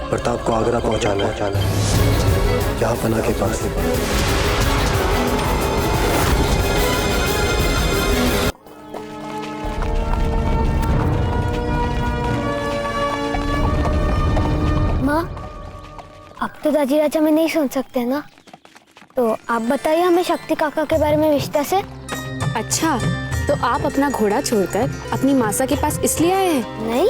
प्रताप को आगरा पहुंचाना है, जहां पना के पास। माँ, अब तो दाजीराज हमें नहीं सुन सकते ना, तो आप बताइए हमें शक्ति काका के बारे में विस्तार से। अच्छा, तो आप अपना घोड़ा छोड़कर अपनी मासा के पास इसलिए आए हैं? नहीं,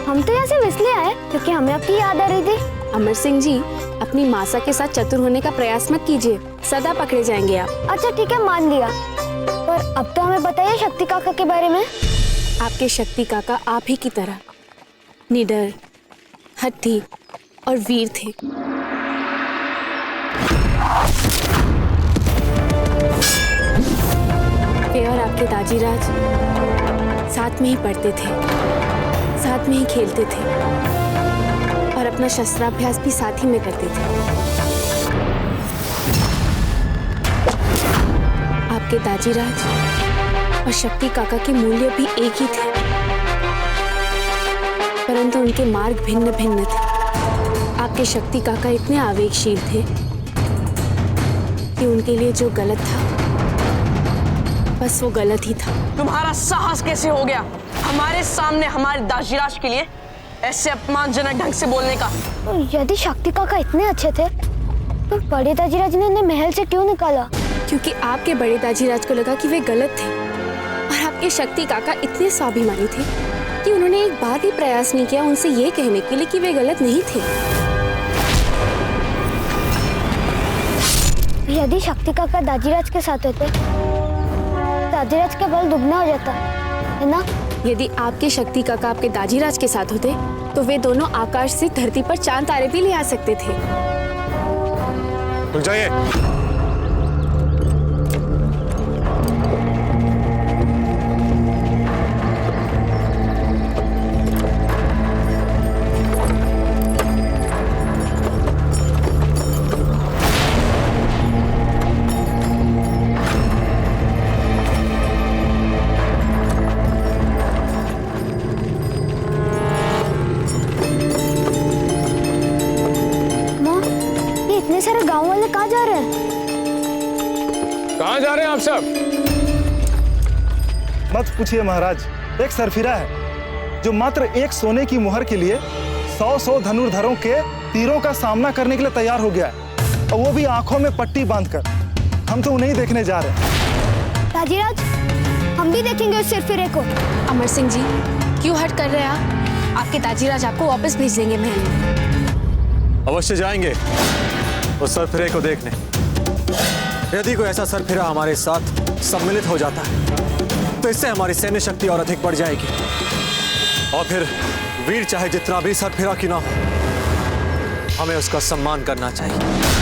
हम तो यहाँ से इसलिए आए क्योंकि हमें आपकी याद आ रही थी। अमर सिंह जी, अपनी मासा के साथ चतुर होने का प्रयास मत कीजिए, सदा पकड़े जाएंगे आप। अच्छा ठीक है, मान लिया, पर अब तो हमें बताइए शक्ति काका के बारे में। आपके शक्ति काका आप ही की तरह निडर, हट्टी और वीर थे। वे और आपके दाजीराज साथ में ही पढ़ते थे, साथ में ही खेलते थे और अपना शस्त्राभ्यास भी साथ ही में करते थे। आपके दाजीराज और शक्ति काका के मूल्य भी एक ही थे, परंतु उनके मार्ग भिन्न भिन्न थे। आपके शक्ति काका इतने आवेगशील थे कि उनके लिए जो गलत था बस वो गलत ही था। तुम्हारा साहस कैसे हो गया हमारे सामने हमारे दाजीराज के लिए ऐसे अपमानजनक ढंग से बोलने का? तो यदि शक्ति काका इतने अच्छे थे तो बड़े दाजीराज ने उन्हें महल से क्यों निकाला? क्योंकि आपके बड़े दाजीराज को लगा कि वे गलत थे और आपके शक्ति काका इतने स्वाभिमानी थे कि उन्होंने एक बार भी प्रयास नहीं किया उनसे ये कहने के लिए कि वे गलत नहीं थे। यदि शक्ति काका दाजीराज के साथ होते, दाजीराज का बल दुगना हो जाता, है ना? यदि आपके शक्ति काका आपके दाजीराज के साथ होते तो वे दोनों आकाश से धरती पर चांद तारे भी ले आ सकते थे। रुक जाइए। इतने सारे गांव वाले कहाँ जा रहे हैं? कहाँ जा रहे हैं आप सब? मत पूछिए महाराज, एक सरफिरा है जो मात्र एक सोने की मुहर के लिए 100 धनुर्धरों के तीरों का सामना करने के लिए तैयार हो गया है, और वो भी आंखों में पट्टी बांधकर। हम तो उन्हें ही देखने जा रहे हैं। दाजीराज, हम भी देखेंगे उस सरफिरे को। अमर सिंह जी, क्यों हट कर रहे हैं आप? आपके दाजीराज आपको वापस भेज देंगे महल में। अवश्य जाएंगे उस सरफिरे को देखने। यदि कोई ऐसा सरफिरा हमारे साथ सम्मिलित हो जाता है तो इससे हमारी सैन्य शक्ति और अधिक बढ़ जाएगी, और फिर वीर चाहे जितना भी सरफिरा क्यों ना हो, हमें उसका सम्मान करना चाहिए।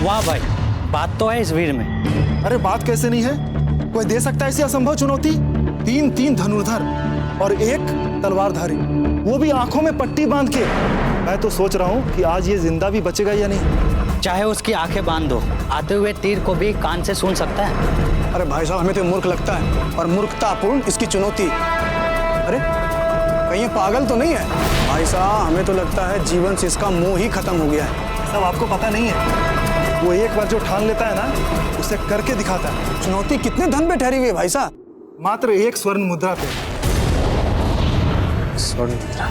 वाह भाई, बात तो है इस वीर में। अरे बात कैसे नहीं है? कोई दे सकता है ऐसी असंभव चुनौती? 3 धनुर्धर और 1 तलवारधारी, वो भी आंखों में पट्टी बांध के। मैं तो सोच रहा हूँ कि आज ये जिंदा भी बचेगा या नहीं। चाहे उसकी आंखें बांध दो, आते हुए तीर को भी कान से सुन सकता है। अरे भाई साहब, हमें तो मूर्ख लगता है, और मूर्खतापूर्ण इसकी चुनौती। अरे कहीं ये पागल तो नहीं है? भाई साहब, हमें तो लगता है जीवन से इसका मोह ही खत्म हो गया है। सब आपको पता नहीं है, वो एक बार जो ठान लेता है ना, उसे करके दिखाता है। चुनौती कितने धन पे ठहरी हुई है भाई साहब? मात्र 1 स्वर्ण मुद्रा पे। स्वर्ण मुद्रा?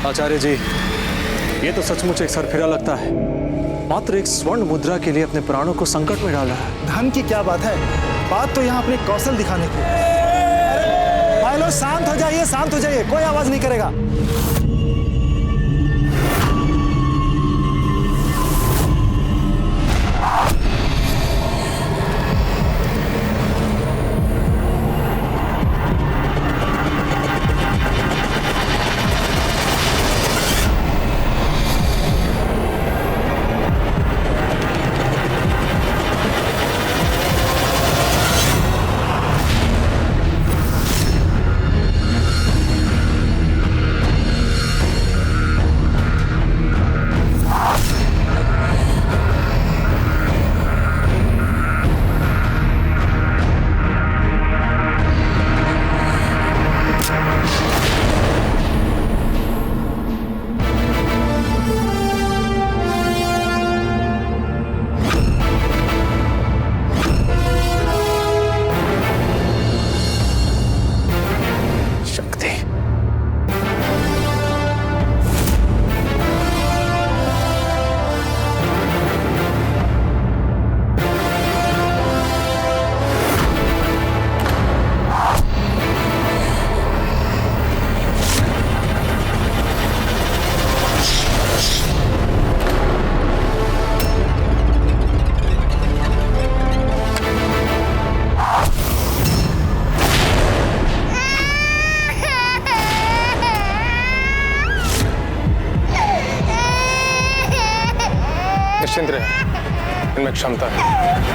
आचार्य जी, ये तो सचमुच एक सरफिरा लगता है। मात्र 1 स्वर्ण मुद्रा के लिए अपने प्राणों को संकट में डाला है। धन की क्या बात है, बात तो यहाँ अपने कौशल दिखाने की। भाई लोग शांत हो जाइए, कोई आवाज नहीं करेगा। निश्चिंत रहे, इनमें क्षमता है।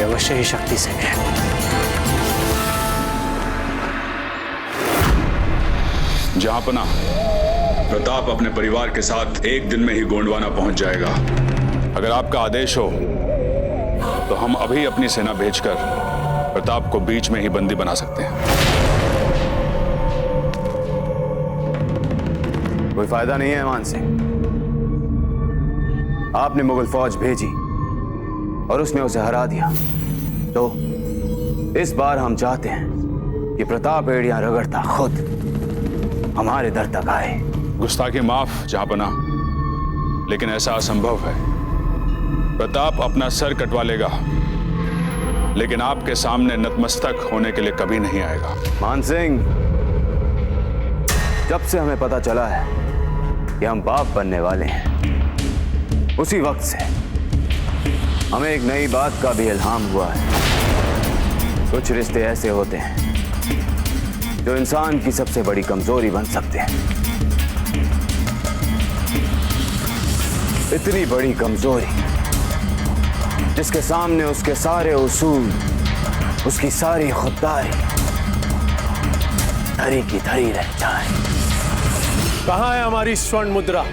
अवश्य ही शक्ति से है। जहांपना, प्रताप अपने परिवार के साथ एक दिन में ही गोंडवाना पहुंच जाएगा। अगर आपका आदेश हो तो हम अभी अपनी सेना भेजकर प्रताप को बीच में ही बंदी बना सकते हैं। कोई फायदा नहीं है मान सिंह। आपने मुगल फौज भेजी और उसने उसे हरा दिया, तो इस बार हम चाहते हैं कि प्रताप एड़ियां रगड़ता खुद हमारे दर तक आए। गुस्ताखी माफ जहांपना, लेकिन ऐसा असंभव है। प्रताप अपना सर कटवा लेगा, लेकिन आपके सामने नतमस्तक होने के लिए कभी नहीं आएगा। मान सिंह, जब से हमें पता चला है कि हम बाप बनने वाले हैं, उसी वक्त से हमें एक नई बात का भी इल्हाम हुआ है। कुछ रिश्ते ऐसे होते हैं जो इंसान की सबसे बड़ी कमजोरी बन सकते हैं। इतनी बड़ी कमजोरी जिसके सामने उसके सारे उसूल, उसकी सारी खुददारी धरी की धरी रह जाए। कहां है हमारी स्वर्ण मुद्रा?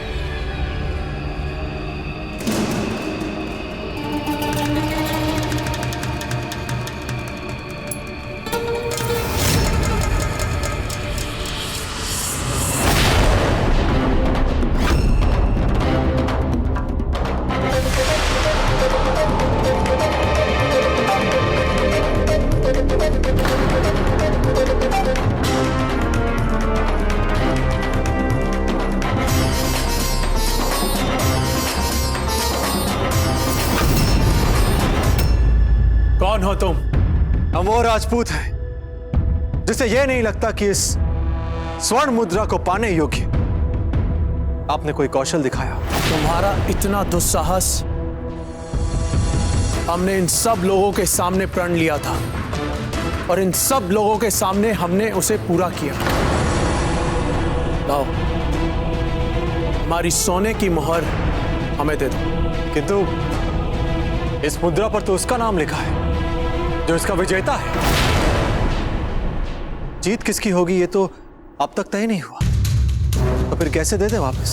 कौन हो तुम? हम वो राजपूत हैं जिसे यह नहीं लगता कि इस स्वर्ण मुद्रा को पाने योग्य आपने कोई कौशल दिखाया। तुम्हारा इतना दुस्साहस हमने इन सब लोगों के सामने प्रण लिया था और इन सब लोगों के सामने हमने उसे पूरा किया। लाओ, हमारी सोने की मोहर हमें दे दो। किंतु इस मुद्रा पर तो उसका नाम लिखा है। जो इसका विजेता है। जीत किसकी होगी ये तो अब तक तय नहीं हुआ, तो फिर कैसे दे दे वापस?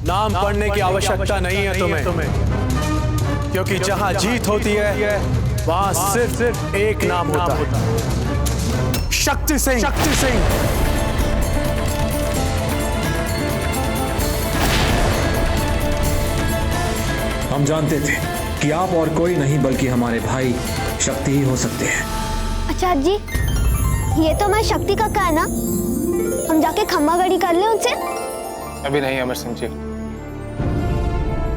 नाम पढ़ने की आवश्यकता नहीं है तुम्हें, क्योंकि जहां जीत होती है वहां सिर्फ एक नाम होता है, शक्ति सिंह। शक्ति सिंह। हम जानते थे कि आप और कोई नहीं बल्कि हमारे भाई शक्ति ही हो सकते हैं। आचार्य जी, ये तो हमारे शक्ति काका है ना, हम जाके खम्मा गड़ी कर ले उनसे। अभी नहीं अमर सिंह जी,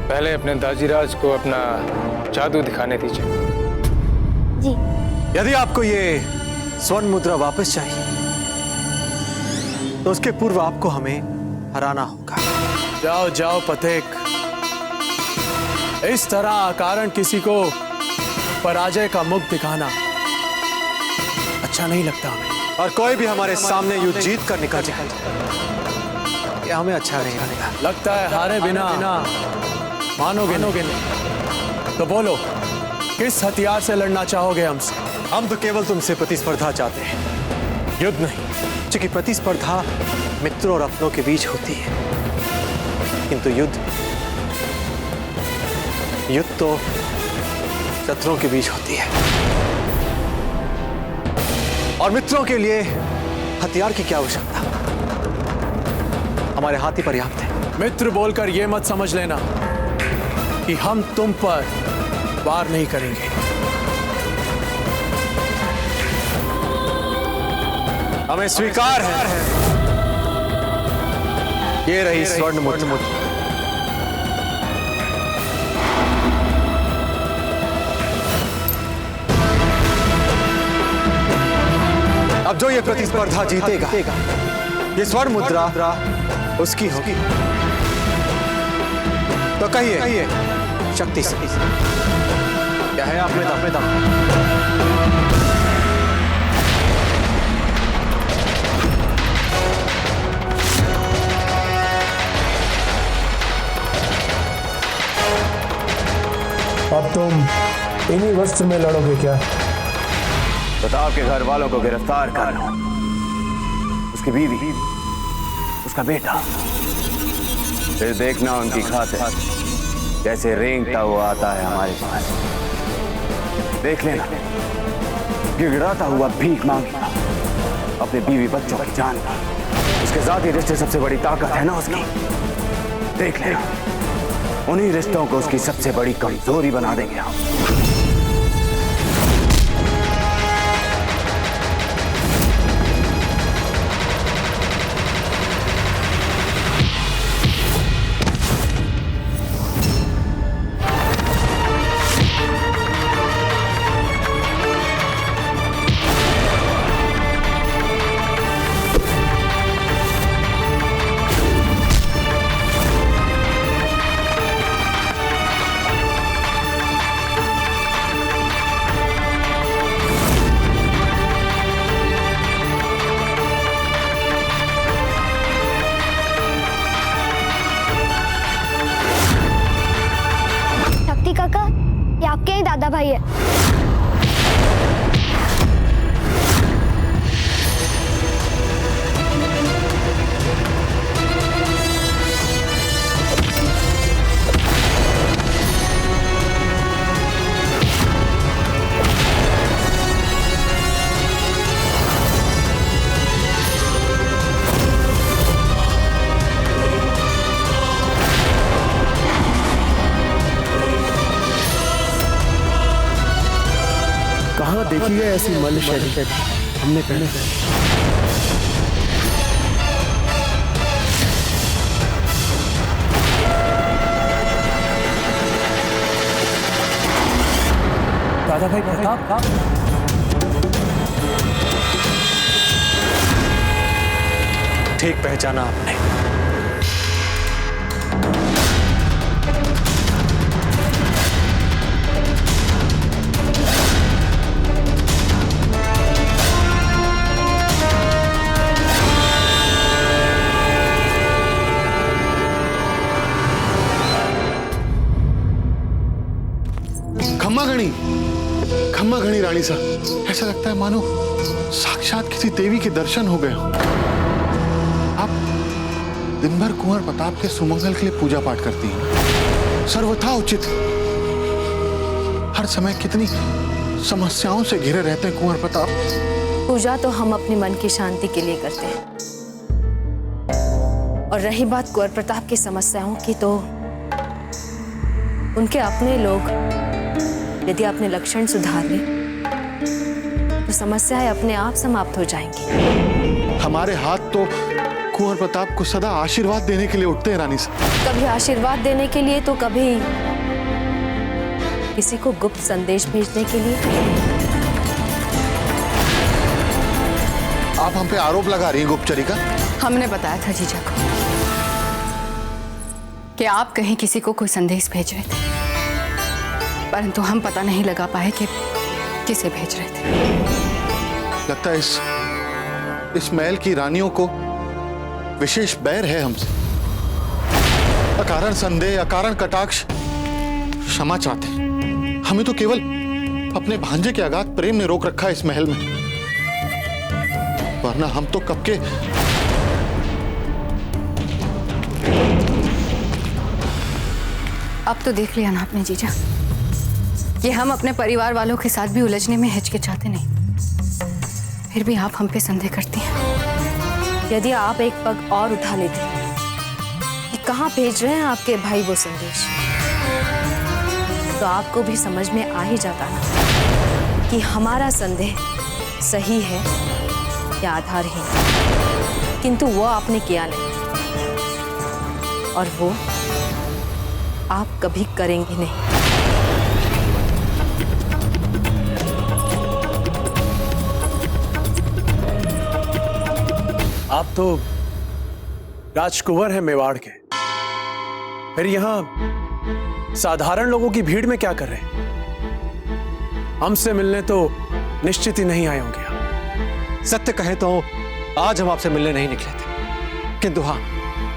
पहले अपने दाजीराज को अपना जादू दिखाने दीजिए। जी। यदि आपको ये स्वर्ण मुद्रा वापस चाहिए तो उसके पूर्व आपको हमें हराना होगा। जाओ जाओ पथिक, इस तरह अकारण किसी को पराजय का मुख दिखाना अच्छा नहीं लगता हमें। और कोई भी हमारे सामने युद्ध जीत कर निकल जाए, ये हमें अच्छा नहीं लगता। लगता है हारे बिना मानोगे नहीं। तो बोलो, किस हथियार से लड़ना चाहोगे हमसे? हम तो केवल तुमसे प्रतिस्पर्धा चाहते हैं, युद्ध नहीं। क्योंकि प्रतिस्पर्धा मित्रों और अपनों के बीच होती है, किंतु युद्ध तो शत्रुओं के बीच होती है। और मित्रों के लिए हथियार की क्या आवश्यकता, हमारे हाथ ही पर्याप्त है। मित्र बोलकर यह मत समझ लेना कि हम तुम पर वार नहीं करेंगे। हमें स्वीकार है। ये रही स्वर्ण मुद्रा। अब जो ये प्रतिस्पर्धा जीतेगा, ये स्वर्ण मुद्रा उसकी होगी। तो कहिए शक्ति से क्या है आप में दम? अब तुम इन्हीं वस्त्र में लड़ोगे क्या? प्रताप के घर वालों को गिरफ्तार कर लो, उसकी बीवी, उसका बेटा, फिर देखना उनकी खातिर कैसे रेंगता हुआ आता है हमारे पास। देख लेना, गिड़गिड़ाता हुआ भीख मांगेगा अपने बीवी बच्चों की जान का। उसके जाती रिश्ते सबसे बड़ी ताकत है ना उसकी। देख लेना, उन्हीं रिश्तों को उसकी सबसे बड़ी कमजोरी बना देंगे हम। काका, ये आपके ही दादा भाई है। कहाँ देखी है ऐसी मल्ल शैली हमने पहले। दादा भाई प्रताप, ठीक पहचाना आपने। खम्मा घड़ी रानी साहब, ऐसा लगता है मानो साक्षात किसी देवी के दर्शन हो गए हो। आप दिन भर कुंवर प्रताप के सुमंगल के लिए पूजा पाठ करती हैं, सर्वथा उचित। हर समय कितनी समस्याओं से घिरे रहते हैं कुंवर प्रताप। पूजा तो हम अपने मन की शांति के लिए करते हैं, और रही बात कुंवर प्रताप की समस्याओं की, तो उनके अपने लोग यदि अपने लक्षण सुधार लें तो समस्याएं अपने आप समाप्त हो जाएंगी। हमारे हाथ तो कुंवर प्रताप को सदा आशीर्वाद देने के लिए उठते हैं रानी साहब। कभी आशीर्वाद देने के लिए तो कभी किसी को गुप्त संदेश भेजने के लिए। आप हम पे आरोप लगा रही हैं गुप्तचरी का? हमने बताया था जीजा को कि आप कहीं किसी को कोई संदेश भेज रहे थे, परंतु हम पता नहीं लगा पाए कि किसे भेज रहे थे। लगता है इस महल की रानियों को विशेष बैर है हमसे। अकारण संदेह, अकारण कटाक्ष क्षमा चाहते हैं। हमें तो केवल अपने भांजे के अगाध प्रेम ने रोक रखा है इस महल में, वरना हम तो कब के। अब तो देख लिया ना आपने जीजा कि हम अपने परिवार वालों के साथ भी उलझने में हिचकिचाते नहीं, फिर भी आप हम पे संदेह करती हैं। यदि आप एक पग और उठा लेते कि कहाँ भेज रहे हैं आपके भाई वो संदेश, तो आपको भी समझ में आ ही जाता ना कि हमारा संदेह सही है या आधारहीन। किंतु वो आपने किया नहीं, और वो आप कभी करेंगे नहीं। आप तो राजकुंवर हैं मेवाड़ के, फिर यहां साधारण लोगों की भीड़ में क्या कर रहे हैं? हमसे मिलने तो निश्चित ही नहीं आए होंगे आप। सत्य कहे तो आज हम आपसे मिलने नहीं निकले थे, किंतु हाँ,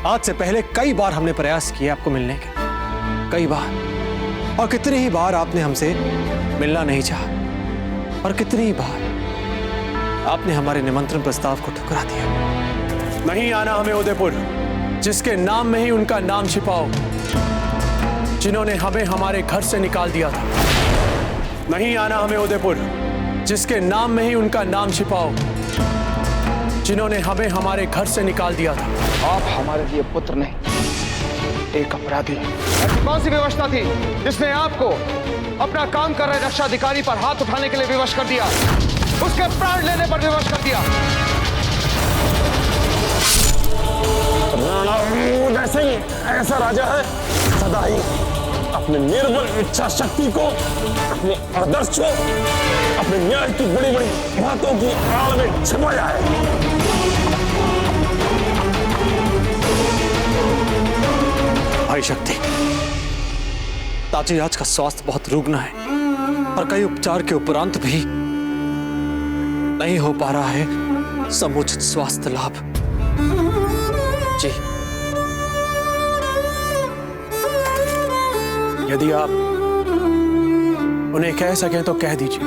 आज से पहले कई बार हमने प्रयास किए आपको मिलने के, कई बार, और कितनी ही बार आपने हमसे मिलना नहीं चाहा, और कितनी ही बार आपने हमारे निमंत्रण प्रस्ताव को ठुकरा दिया। नहीं आना हमें उदयपुर, जिसके नाम में ही उनका नाम छिपाओ, जिन्होंने हमें हमारे घर से निकाल दिया था। नहीं आना हमें उदयपुर, जिसके नाम में ही उनका नाम छिपाओ, जिन्होंने हमें हमारे घर से निकाल दिया था। आप हमारे लिए पुत्र नहीं, एक अपराधी। ऐसी कौन सी व्यवस्था थी जिसने आपको अपना काम कर रहे रक्षा अधिकारी पर हाथ उठाने के लिए विवश कर दिया, उसके प्राण लेने पर विवश कर दिया? वैसे ही ऐसा राजा है, सदा ही अपने निर्बल इच्छा शक्ति को, अपने आदर्श को, अपने न्याय की बड़ी बड़ी बातों की आड़ में छिपाया है। भाई शक्ति, ताजीराज का स्वास्थ्य बहुत रुग्ण है, और कई उपचार के उपरांत भी नहीं हो पा रहा है समुचित स्वास्थ्य लाभ। जी, यदि आप उन्हें कह सकें तो कह दीजिए।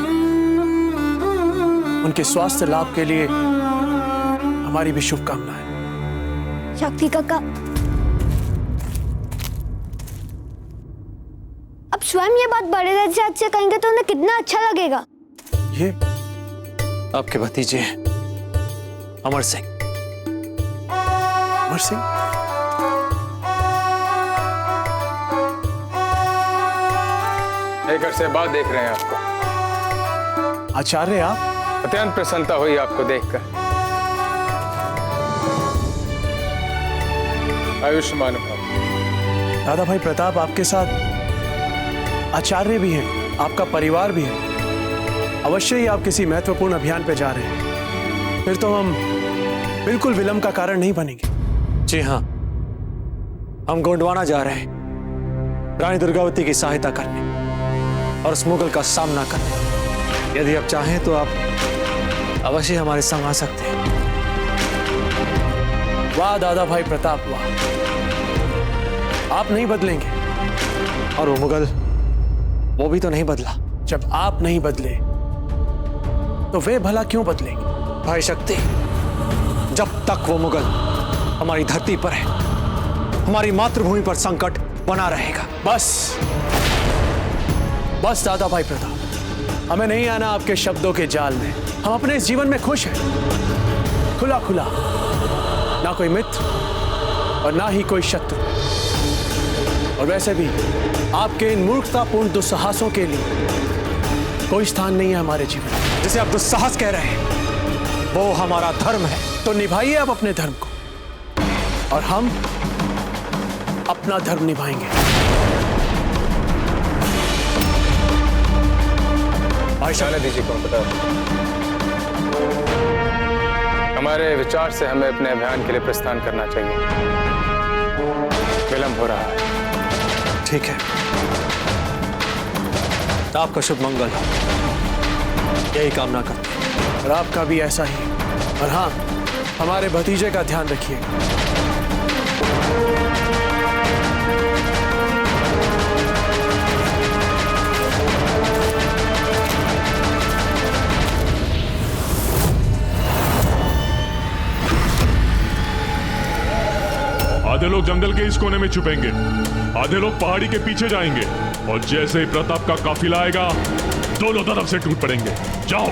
उनके स्वास्थ्य लाभ के लिए हमारी भी शुभकामनाएं। शक्ति काका, अब स्वयं ये बात बड़े राजा से कहेंगे तो उन्हें कितना अच्छा लगेगा। ये आपके भतीजे हैं अमर सिंह। अमर सिंह? एक अरसे बाद देख रहे हैं आपको। आचार्य, आप? अत्यंत प्रसन्नता हुई आपको देखकर। आयुष्मान भव। दादा भाई प्रताप आपके साथ आचार्य भी हैं, आपका परिवार भी है। अवश्य ही आप किसी महत्वपूर्ण अभियान पे जा रहे हैं, फिर तो हम बिल्कुल विलंब का कारण नहीं बनेंगे। जी हाँ, हम गोंडवाना जा रहे हैं रानी दुर्गावती की सहायता करने और उस मुगल का सामना करने। यदि आप चाहें तो आप अवश्य हमारे संग आ सकते हैं। वाह दादा भाई प्रताप, वाह! आप नहीं बदलेंगे, और वो मुगल, वो भी तो नहीं बदला। जब आप नहीं बदले तो वे भला क्यों बदलेंगे? भाई शक्ति, जब तक वो मुगल हमारी धरती पर है, हमारी मातृभूमि पर संकट बना रहेगा। बस दादा भाई प्रताप, हमें नहीं आना आपके शब्दों के जाल में। हम अपने इस जीवन में खुश हैं, खुला खुला, ना कोई मित्र और ना ही कोई शत्रु। और वैसे भी आपके इन मूर्खतापूर्ण दुस्साहसों के लिए कोई स्थान नहीं है हमारे जीवन में। जिसे आप दुस्साहस कह रहे हैं वो हमारा धर्म है। तो निभाइए आप अपने धर्म को और हम अपना धर्म निभाएंगे। जाने दीजिए कौन पता। हमारे विचार से हमें अपने अभियान के लिए प्रस्थान करना चाहिए, विलंब हो रहा है। ठीक है, तो आपका शुभ मंगल हो, यही कामना करते हैं। और आपका भी ऐसा ही। और हाँ, हमारे भतीजे का ध्यान रखिएगा। आधे लोग जंगल के इस कोने में छुपेंगे, आधे लोग पहाड़ी के पीछे जाएंगे, और जैसे ही प्रताप का काफिला आएगा दोनों तरफ से टूट पड़ेंगे। जाओ।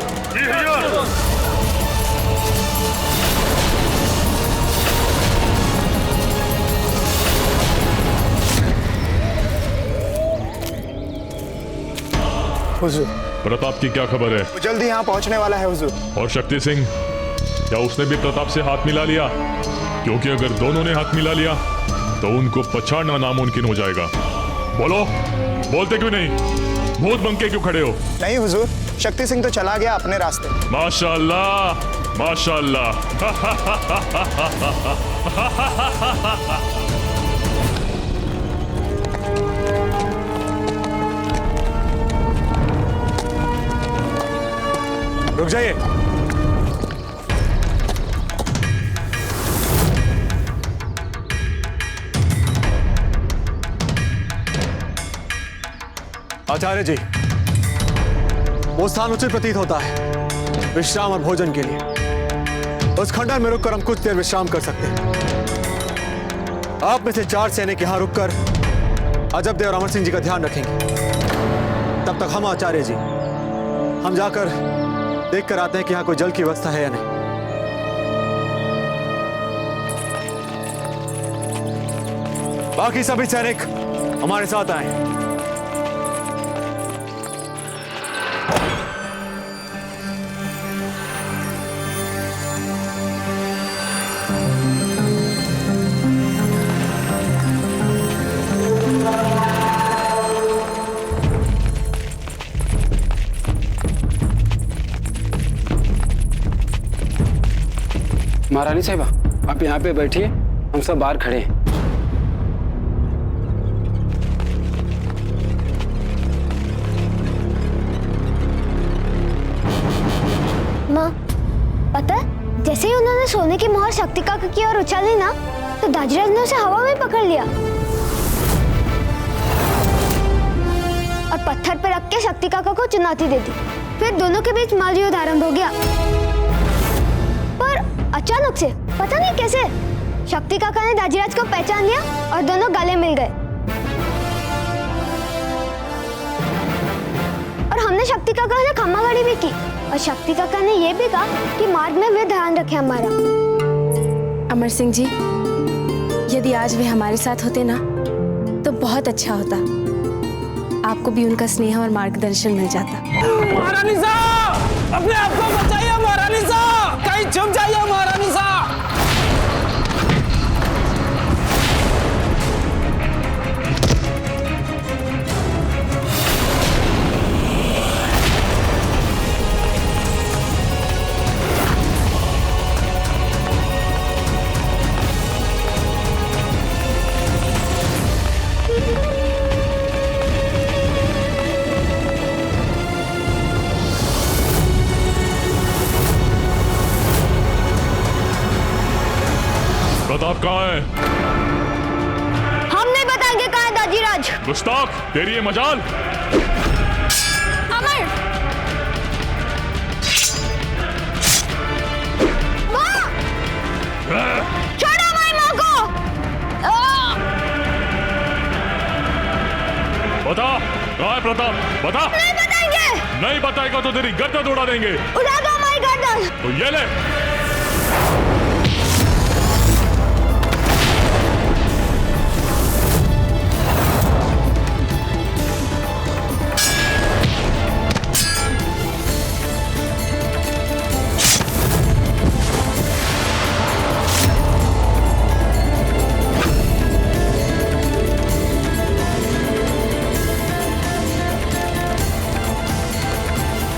हुजूर, प्रताप की क्या खबर है? वो जल्दी यहाँ पहुँचने वाला है हुजूर। और शक्ति सिंह, क्या उसने भी प्रताप से हाथ मिला लिया? क्योंकि अगर दोनों ने हाथ मिला लिया तो उनको पछाड़ना नामुमकिन हो जाएगा। बोलो, बोलते क्यों नहीं? भूत बन के क्यों खड़े हो? नहीं हुजूर, शक्ति सिंह तो चला गया अपने रास्ते। माशाअल्लाह, माशाअल्लाह। रुक जाइए। आचार्य जी, वो स्थान उचित प्रतीत होता है विश्राम और भोजन के लिए। उस खंडर में रुककर हम कुछ देर विश्राम कर सकते हैं। आप में से 4 सैनिक यहां रुककर अजब देव और अमर सिंह जी का ध्यान रखेंगे। तब तक हम आचार्य जी, हम जाकर देख कर आते हैं कि यहां कोई जल की व्यवस्था है या नहीं। बाकी सभी सैनिक हमारे साथ आए। महारानी साहिबा, आप यहाँ पे बैठिए, हम सब बाहर खड़े हैं। माँ, पता है, जैसे ही उन्होंने सोने की मोहर शक्ति काका की ओर उछाली ना, तो दाजीराज ने उसे हवा में पकड़ लिया और पत्थर पर रख के शक्ति काका को चुनौती दे दी। फिर दोनों के बीच मारयुद्ध आरंभ हो गया। पर अचानक से पता नहीं कैसे शक्ति काका ने दाजीराज को पहचान लिया और दोनों गले मिल गए। और हमने शक्ति काका से खम्मागाड़ी भी की और शक्ति काका ने यह भी कहा कि मार्ग में वे ध्यान रखे हमारा। अमर सिंह जी, यदि आज वे हमारे साथ होते ना तो बहुत अच्छा होता। आपको भी उनका स्नेह और मार्गदर्शन मिल जाता। महारानी साहब, अपने आप को बचाइए महारानी साहब, कहीं छुप जाइए महारानी साहब। प्रताप कहाँ है? हम नहीं बताएंगे कहाँ है दाजीराज। गुस्ताख, तेरी ये मजाल। अमर बता। नहीं बताएंगे। नहीं बताएगा तो तेरी गर्दन उड़ा देंगे। उड़ा दो हमारी गर्दन। तो ये ले।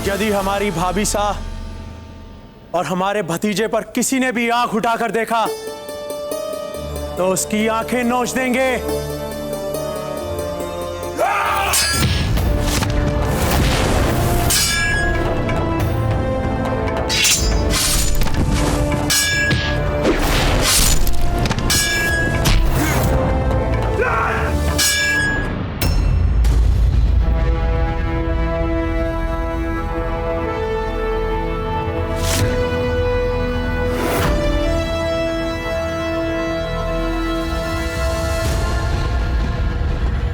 यदि हमारी भाभी सा और हमारे भतीजे पर किसी ने भी आंख उठाकर देखा तो उसकी आंखें नोच देंगे।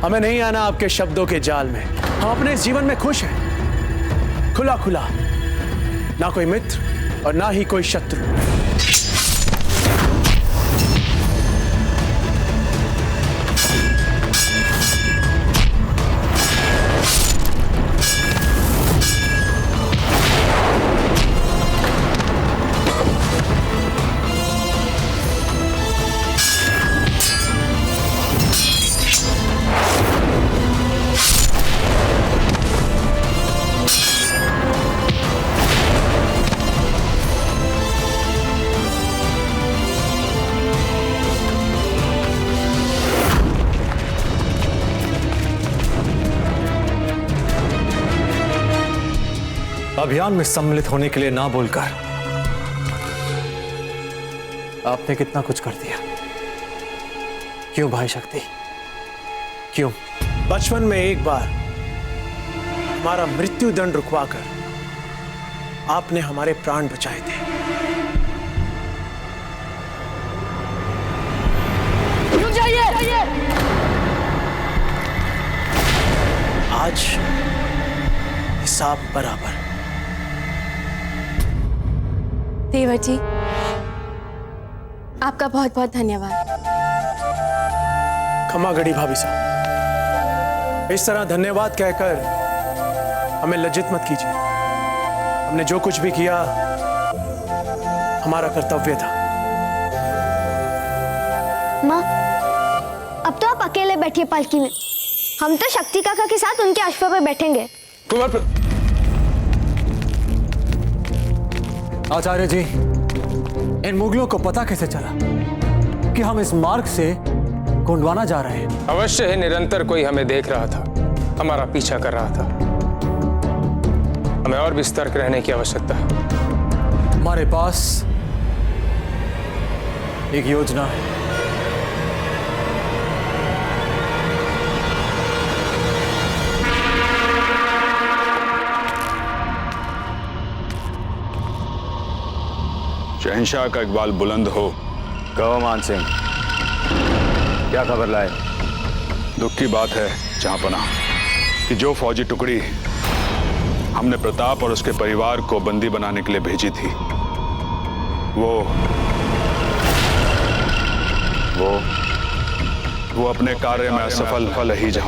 हमें नहीं आना आपके शब्दों के जाल में। हम अपने इस जीवन में खुश हैं, खुला खुला, ना कोई मित्र और ना ही कोई शत्रु। अभियान में सम्मिलित होने के लिए ना बोलकर आपने कितना कुछ कर दिया। क्यों भाई शक्ति, क्यों? बचपन में एक बार हमारा मृत्यु दंड रुकवाकर आपने हमारे प्राण बचाए थे। रुक जाइए। आज हिसाब बराबर। देवर जी, आपका बहुत बहुत धन्यवाद। क्षमा गढ़ी भाभी साहब, इस तरह धन्यवाद कहकर हमें लज्जित मत कीजिए। हमने जो कुछ भी किया हमारा कर्तव्य था। माँ, अब तो आप अकेले बैठिए पालकी में। हम तो शक्ति काका के साथ उनके अश्व पे बैठेंगे। आचार्य जी, इन मुगलों को पता कैसे चला कि हम इस मार्ग से गोंडवाना जा रहे हैं? अवश्य है, निरंतर कोई हमें देख रहा था, हमारा पीछा कर रहा था। हमें और भी सतर्क रहने की आवश्यकता है। हमारे पास एक योजना है। शहंशाह का इकबाल बुलंद हो। कहो मान सिंह, क्या खबर लाए? दुख की बात है जहांपना कि जो फौजी टुकड़ी हमने प्रताप और उसके परिवार को बंदी बनाने के लिए भेजी थी वो अपने कार्य में असफल ही जा।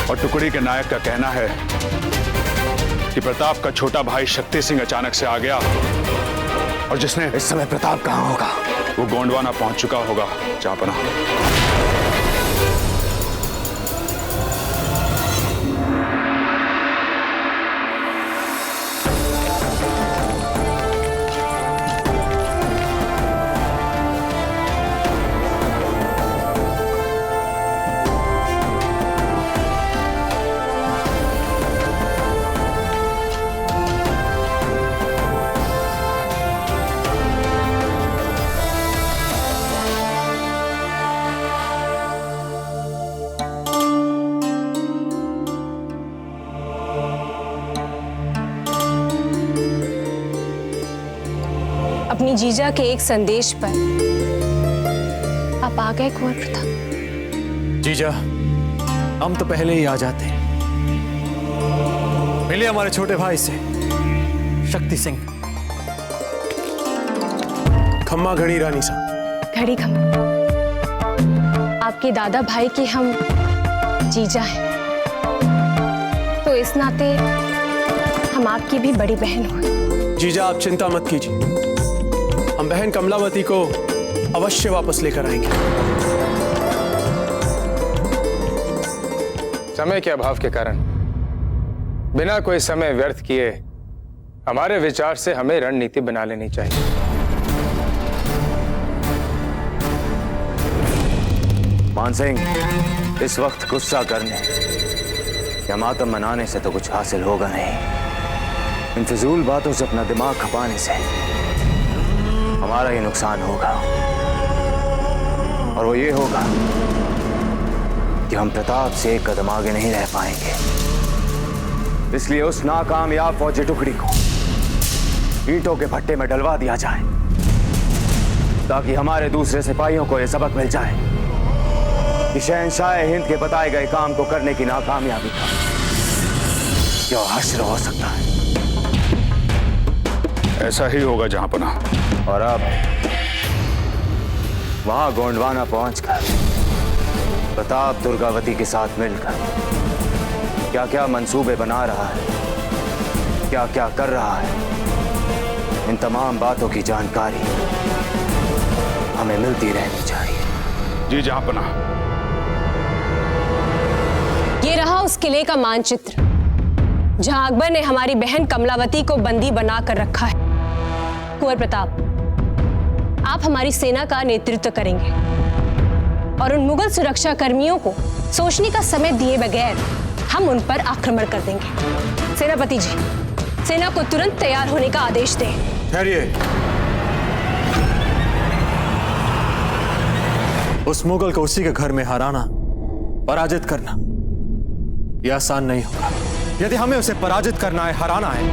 और टुकड़ी के नायक का कहना है कि प्रताप का छोटा भाई शक्ति सिंह अचानक से आ गया और जिसने इस समय प्रताप कहाँ होगा? वो गोंडवाना पहुंच चुका होगा जहांपना। अपनी जीजा के एक संदेश पर आप आ गए कुंवर प्रताप। जीजा, हम तो पहले ही आ जाते। मिलिए हमारे छोटे भाई से, शक्ति सिंह। खम्मा घड़ी रानी सा। घड़ी खम्मा। आपके दादा भाई के हम जीजा हैं, तो इस नाते हम आपकी भी बड़ी बहन हुए। जीजा आप चिंता मत कीजिए, हम बहन कमलावती को अवश्य वापस लेकर आएंगे। समय के अभाव के कारण बिना कोई समय व्यर्थ किए हमारे विचार से हमें रणनीति बना लेनी चाहिए। मान सिंह, इस वक्त गुस्सा करने या मातम मनाने से तो कुछ हासिल होगा नहीं। इन फिजूल बातों से अपना दिमाग खपाने से हमारा ही नुकसान होगा, और वो ये होगा कि हम प्रताप से एक कदम आगे नहीं रह पाएंगे। इसलिए उस नाकामयाब फौजी टुकड़ी को ईंटों के भट्टे में डलवा दिया जाए, ताकि हमारे दूसरे सिपाहियों को यह सबक मिल जाए कि शहंशाह हिंद के बताए गए काम को करने की नाकामयाबी का क्या हश्र हो सकता है। ऐसा ही होगा जहांपनाह। और अब वहां गोंडवाना पहुंचकर प्रताप दुर्गावती के साथ मिलकर क्या क्या मंसूबे बना रहा है, क्या क्या कर रहा है, इन तमाम बातों की जानकारी हमें मिलती रहनी चाहिए। जी जहांपनाह। ये रहा उस किले का मानचित्र जहां अकबर ने हमारी बहन कमलावती को बंदी बनाकर रखा है। कुंवर प्रताप, आप हमारी सेना का नेतृत्व करेंगे और उन मुगल सुरक्षा कर्मियों को सोचने का समय दिए बगैर हम उन पर आक्रमण कर देंगे। सेनापति जी, सेना को तुरंत तैयार होने का आदेश दें। ठहरिए। उस मुगल को उसी के घर में हराना, पराजित करना यह आसान नहीं होगा। यदि हमें उसे पराजित करना है, हराना है,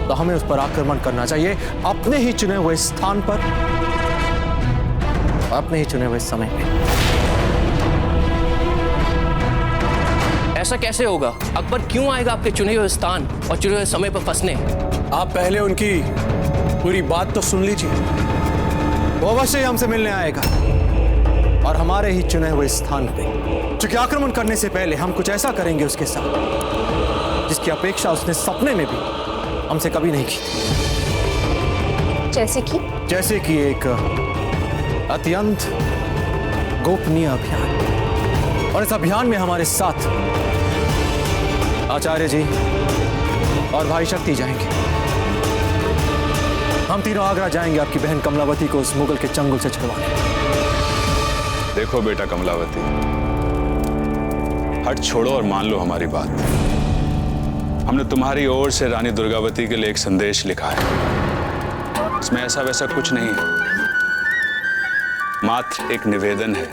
तो हमें उस पर आक्रमण करना चाहिए अपने ही चुने हुए स्थान पर, अपने ही चुने हुए समय पे। ऐसा कैसे होगा? अकबर क्यों आएगा आपके चुने हुए स्थान और चुने हुए समय पर फंसने? आप पहले उनकी पूरी बात तो सुन लीजिए। वो अवश्य ही हमसे मिलने आएगा और हमारे ही चुने हुए स्थान पे, क्योंकि आक्रमण करने से पहले हम कुछ ऐसा करेंगे उसके साथ जिसकी अपेक्षा उसने सपने में भी हमसे कभी नहीं की। जैसे कि एक अत्यंत गोपनीय अभियान, और इस अभियान में हमारे साथ आचार्य जी और भाई शक्ति जाएंगे। हम तीनों आगरा जाएंगे आपकी बहन कमलावती को उस मुगल के चंगुल से छुड़वाने। देखो बेटा कमलावती, हट छोड़ो और मान लो हमारी बात। हमने तुम्हारी ओर से रानी दुर्गावती के लिए एक संदेश लिखा है। इसमें ऐसा वैसा कुछ नहीं है, मात्र एक निवेदन है,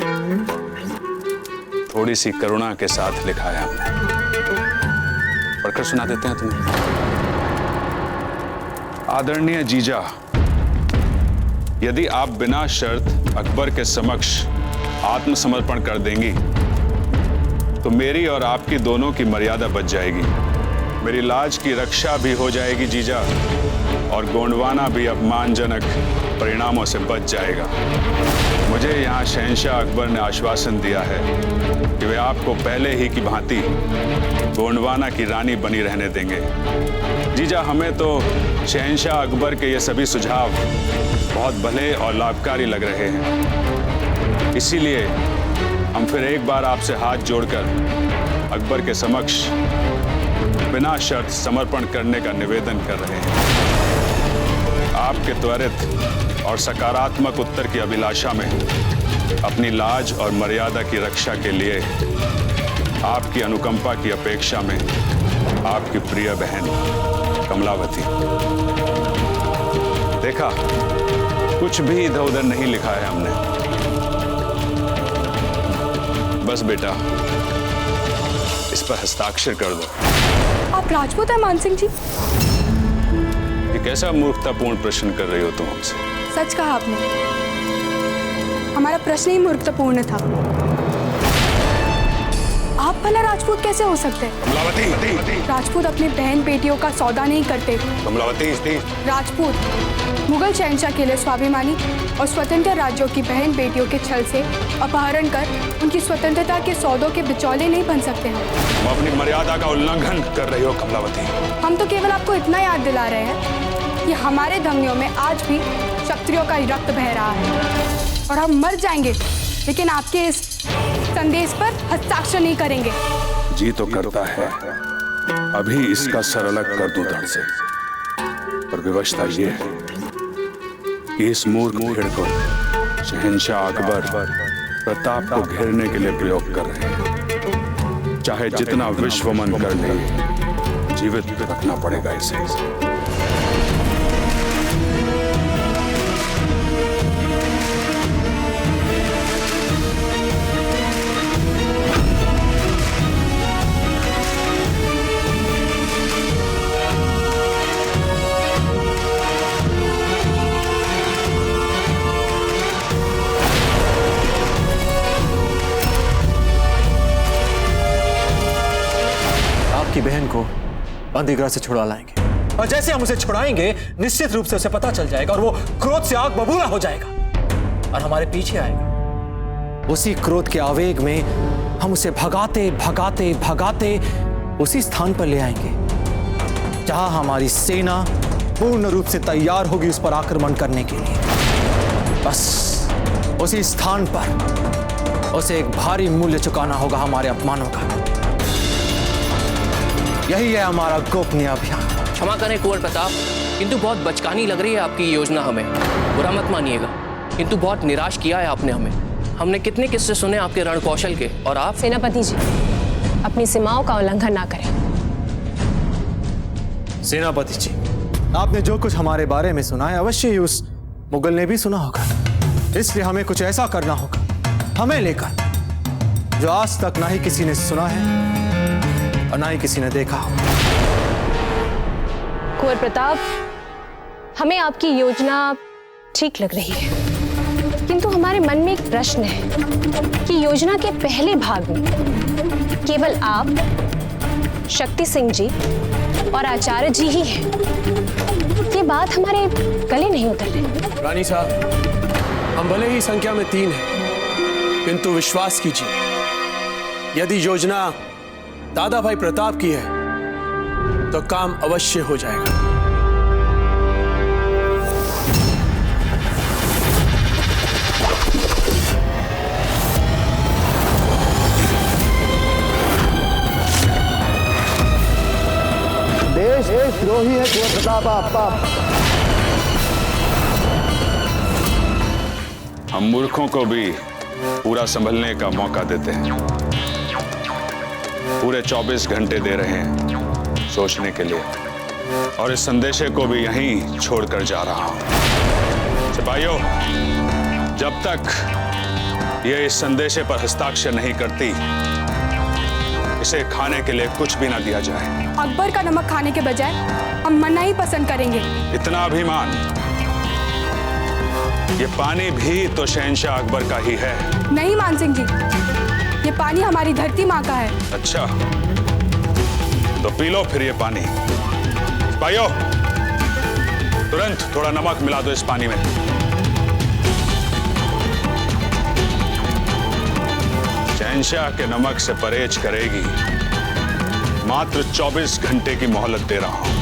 थोड़ी सी करुणा के साथ लिखा है हमने। पढ़कर सुना देते हैं तुम्हें। आदरणीय जीजा, यदि आप बिना शर्त अकबर के समक्ष आत्मसमर्पण कर देंगी तो मेरी और आपकी दोनों की मर्यादा बच जाएगी, मेरी लाज की रक्षा भी हो जाएगी जीजा, और गोंडवाना भी अपमानजनक परिणामों से बच जाएगा। मुझे यहाँ शहंशाह अकबर ने आश्वासन दिया है कि वे आपको पहले ही की भांति गोंडवाना की रानी बनी रहने देंगे। जीजा, हमें तो शहंशाह अकबर के ये सभी सुझाव बहुत भले और लाभकारी लग रहे हैं। इसीलिए हम फिर एक बार आपसे हाथ जोड़कर अकबर के समक्ष बिना शर्त समर्पण करने का निवेदन कर रहे हैं। आपके त्वरित और सकारात्मक उत्तर की अभिलाषा में अपनी लाज और मर्यादा की रक्षा के लिए आपकी अनुकंपा की अपेक्षा में आपकी प्रिय बहन कमलावती। देखा, कुछ भी इधर उधर नहीं लिखा है हमने। बस बेटा, इस पर हस्ताक्षर कर दो। आप राजपूत हैं मान सिंह जी? ये कैसा मूर्खतापूर्ण प्रश्न कर रही हो तुम हमसे? सच कहा आपने, हमारा प्रश्न ही मूर्खतापूर्ण था। आप भला राजपूत कैसे हो सकते हैं? कमलावती, राजपूत अपनी बहन बेटियों का सौदा नहीं करते। कमलावती, राजपूत मुगल शहंशाह के लिए स्वाभिमानी और स्वतंत्र राज्यों की बहन बेटियों के छल से अपहरण कर उनकी स्वतंत्रता के सौदों के बिचौले नहीं बन सकते हैं। तुम अपनी मर्यादा का उल्लंघन कर रही हो कमलावती। हम तो केवल आपको इतना याद दिला रहे हैं कि हमारे धमनियों में आज भी क्षत्रियों का रक्त बह रहा है और हम मर जाएंगे, लेकिन आपके इस संदेश पर हस्ताक्षर नहीं करेंगे। जी तो करता है, अभी इसका सर अलग कर दूं धड़ से, पर विवशता ये है कि इस मूर्ख भीड़ को शहंशाह अकबर प्रताप को घेरने के लिए प्रयोग कर रहे हैं। चाहे जितना विश्वमन कर ले, जीवित रखना पड़ेगा इसे। की बहन को बंदीगृह से छुड़ा लाएंगे, और जैसे हम उसे छुड़ाएंगे निश्चित रूप से उसे पता चल जाएगा और वो क्रोध से आग बबूला हो जाएगा और हमारे पीछे आएगा। उसी क्रोध के आवेग में हम उसे भगाते भगाते भगाते उसी स्थान पर ले आएंगे जहां हमारी सेना पूर्ण रूप से तैयार होगी उस पर आक्रमण करने के लिए। बस उसी स्थान पर उसे एक भारी मूल्य चुकाना होगा हमारे अपमानों का। यही है हमारा गोपनीय अभियान। क्षमा करें कुंवर प्रताप, किंतु बहुत बचकानी लग रही है आपकी योजना हमें। बुरा मत मानिएगा, किंतु बहुत निराश किया है आपने हमें। हमने कितने किस्से सुने आपके रणकौशल के, और आप। सेनापति जी, अपनी सीमाओं का उल्लंघन ना करें। सेनापति जी, आपने जो कुछ हमारे बारे में सुना है अवश्य ही उस मुगल ने भी सुना होगा, इसलिए हमें कुछ ऐसा करना होगा हमें लेकर जो आज तक ना ही किसी ने सुना है और ना ही किसी ने देखा हो। कुंवर प्रताप, हमें आपकी योजना ठीक लग रही है, किंतु हमारे मन में एक प्रश्न है कि योजना के पहले भाग में केवल आप, शक्ति सिंह जी और आचार्य जी ही हैं। ये बात हमारे गले नहीं उतर रही। रानी साहब, हम भले ही संख्या में 3 हैं, किंतु विश्वास कीजिए, यदि योजना दादा भाई प्रताप की है तो काम अवश्य हो जाएगा। देश द्रोही है कुंवर प्रताप आपका। हम मूर्खों को भी पूरा संभलने का मौका देते हैं। पूरे 24 घंटे दे रहे हैं सोचने के लिए, और इस संदेशे को भी यहीं छोड़कर जा रहा हूं। सिपाहियों, जब तक ये इस संदेशे पर हस्ताक्षर नहीं करती, इसे खाने के लिए कुछ भी ना दिया जाए। अकबर का नमक खाने के बजाय हम मरना ही पसंद करेंगे। इतना अभिमान? ये पानी भी तो शहंशाह अकबर का ही है। नहीं मान सिंह जी, ये पानी हमारी धरती माँ का है। अच्छा, तो पी लो फिर ये पानी। भाइयों, तुरंत थोड़ा नमक मिला दो इस पानी में। शहंशाह के नमक से परहेज करेगी, मात्र 24 घंटे की मोहलत दे रहा हूं।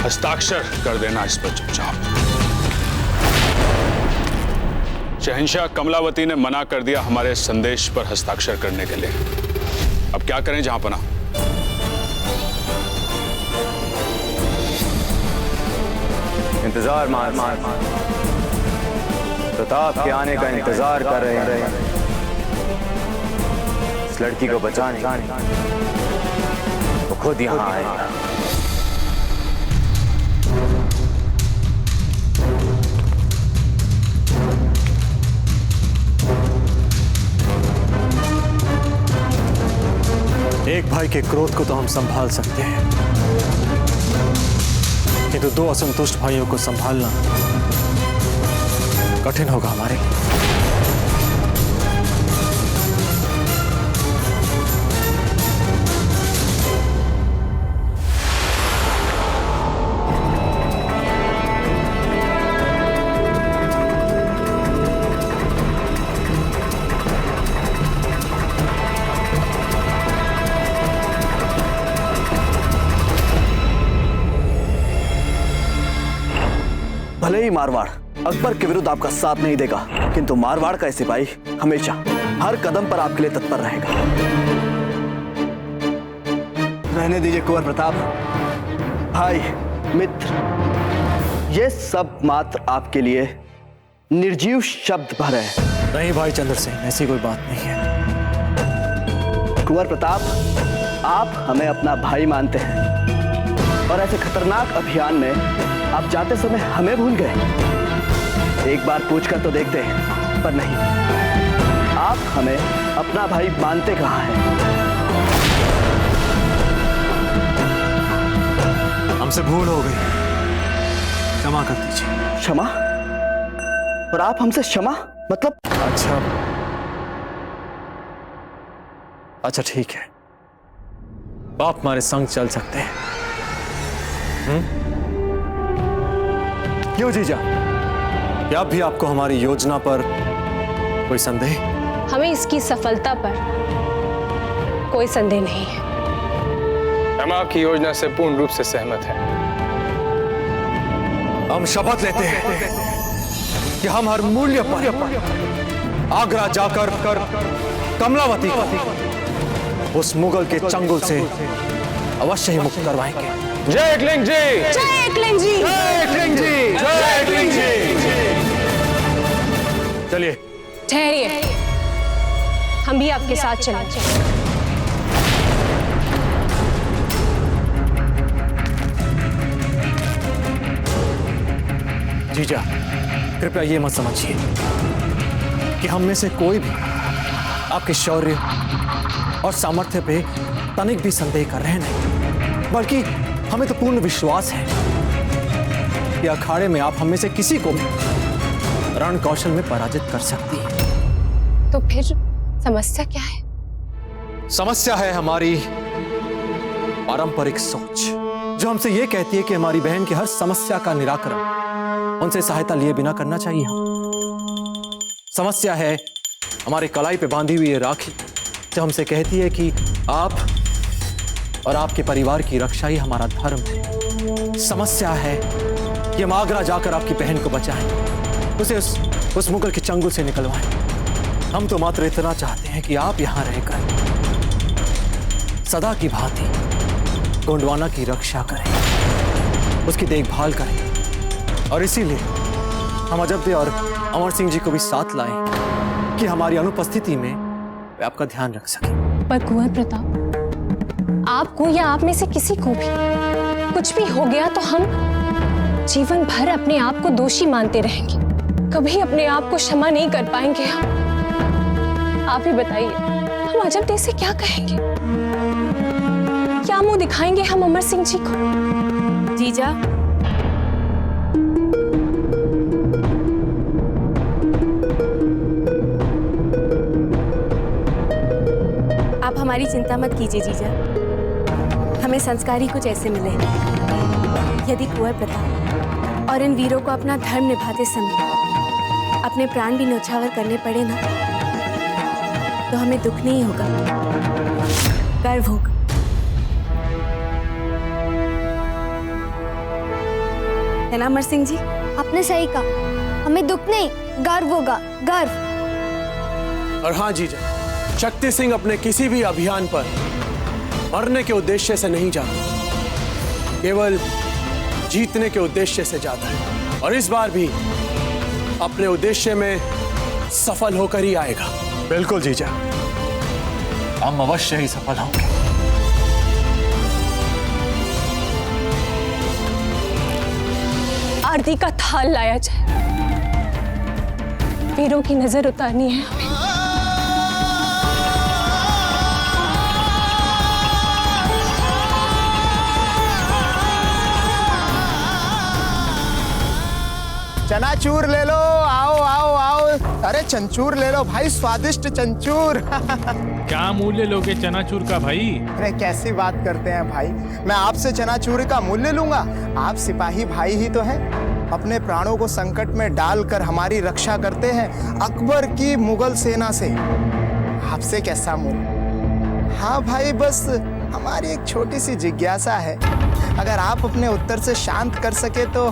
हस्ताक्षर कर देना इस पर चुपचाप। शहंशाह कमलावती ने मना कर दिया हमारे संदेश पर हस्ताक्षर करने के लिए। अब क्या करें जहांपना? इंतजार मार प्रताप के आने का इंतजार कर रहे हैं। इस लड़की को बचाने वो खुद यहां आएगा। एक भाई के क्रोध को तो हम संभाल सकते हैं, किंतु 2 असंतुष्ट भाइयों को संभालना कठिन होगा हमारे लिए। भले ही मारवाड़ अकबर के विरुद्ध आपका साथ नहीं देगा, किंतु मारवाड़ का सिपाही हमेशा हर कदम पर आपके लिए तत्पर रहेगा। रहने दीजिए कुंवर प्रताप, भाई मित्र, ये सब मात्र आपके लिए निर्जीव शब्द भर है। नहीं भाई चंद्र सिंह, ऐसी कोई बात नहीं है। कुंवर प्रताप, आप हमें अपना भाई मानते हैं और ऐसे खतरनाक अभियान में आप जाते समय हमें भूल गए। एक बार पूछकर तो देखते, पर नहीं, आप हमें अपना भाई मानते कहाँ हैं? हमसे भूल हो गई, क्षमा कर दीजिए। क्षमा? और आप हमसे क्षमा मतलब? अच्छा ठीक है, आप हमारे संग चल सकते हैं। क्यों जीजा, क्या भी आपको हमारी योजना पर कोई संदेह? हमें इसकी सफलता पर कोई संदेह नहीं है। हम आपकी योजना से पूर्ण रूप से सहमत हैं। हम शपथ लेते हैं कि हम हर मूल्य पर आगरा जाकर कमलावती को उस मुगल के चंगुल से अवश्य ही मुक्त करवाएंगे। जय एकलिंग जी! जय एकलिंग जी! जय एकलिंग जी! जय एकलिंग जी! चलिए। ठहरिए, हम भी आपके साथ चलेंगे। जीजा, कृपया ये मत समझिए कि हम में से कोई भी आपके शौर्य और सामर्थ्य पे तनिक भी संदेह कर रहे नहीं, बल्कि हमें तो पूर्ण विश्वास है कि अखाड़े में आप हम में से किसी को भी रण कौशल में पराजित कर सकती हैं। तो फिर समस्या क्या है? समस्या है हमारी पारंपरिक सोच, जो हमसे ये कहती है कि हमारी बहन की हर समस्या का निराकरण उनसे सहायता लिए बिना करना चाहिए। समस्या है हमारी कलाई पे बांधी हुई ये राखी, जो हमसे कहती है कि आप और आपके परिवार की रक्षा ही हमारा धर्म है। समस्या है कि हम आगरा जाकर आपकी बहन को बचाएं, उसे उस मुगल के चंगुल से निकलवाएं। हम तो मात्र इतना चाहते हैं कि आप यहां रहकर सदा की भांति गोंडवाना की रक्षा करें, उसकी देखभाल करें, और इसीलिए हम अजब और अमर सिंह जी को भी साथ लाए कि हमारी अनुपस्थिति में वे आपका ध्यान रख सके। पर कुंवर प्रताप, आपको या आप में से किसी को भी कुछ भी हो गया तो हम जीवन भर अपने आप को दोषी मानते रहेंगे, कभी अपने आप को क्षमा नहीं कर पाएंगे। हम, आप ही बताइए, हम अजब से क्या कहेंगे, क्या मुंह दिखाएंगे हम अमर सिंह जी को? जीजा, आप हमारी चिंता मत कीजिए जीजा, हमें संस्कारी कुछ ऐसे मिले हैं। यदि कुंवर प्रताप और इन वीरों को अपना धर्म निभाते समय अपने प्राण भी न्यौछावर करने पड़े ना, तो हमें दुख नहीं होगा, गर्व होगा। है ना अमर सिंह जी? आपने सही कहा, हमें दुख नहीं गर्व होगा, गर्व। और हाँ जीजा, शक्ति सिंह अपने किसी भी अभियान पर मरने के उद्देश्य से नहीं जाता, केवल जीतने के उद्देश्य से जाता है, और इस बार भी अपने उद्देश्य में सफल होकर ही आएगा। बिल्कुल जीजा, हम अवश्य ही सफल होंगे। आरती का थाल लाया जाए, वीरों की नजर उतारनी है हमें। चनाचूर ले लो, आओ आओ आओ। अरे चंचूर ले लो भाई, स्वादिष्ट चंचूर। क्या मूल्य लोगे चनाचूर का भाई? अरे कैसी बात करते हैं भाई, मैं आपसे चनाचूर का मूल्य लूंगा? आप सिपाही भाई ही तो हैं, अपने प्राणों को संकट में डालकर हमारी रक्षा करते हैं अकबर की मुगल सेना से। आपसे कैसा मूल्य? हाँ भाई, बस हमारी एक छोटी सी जिज्ञासा है, अगर आप अपने उत्तर से शांत कर सके तो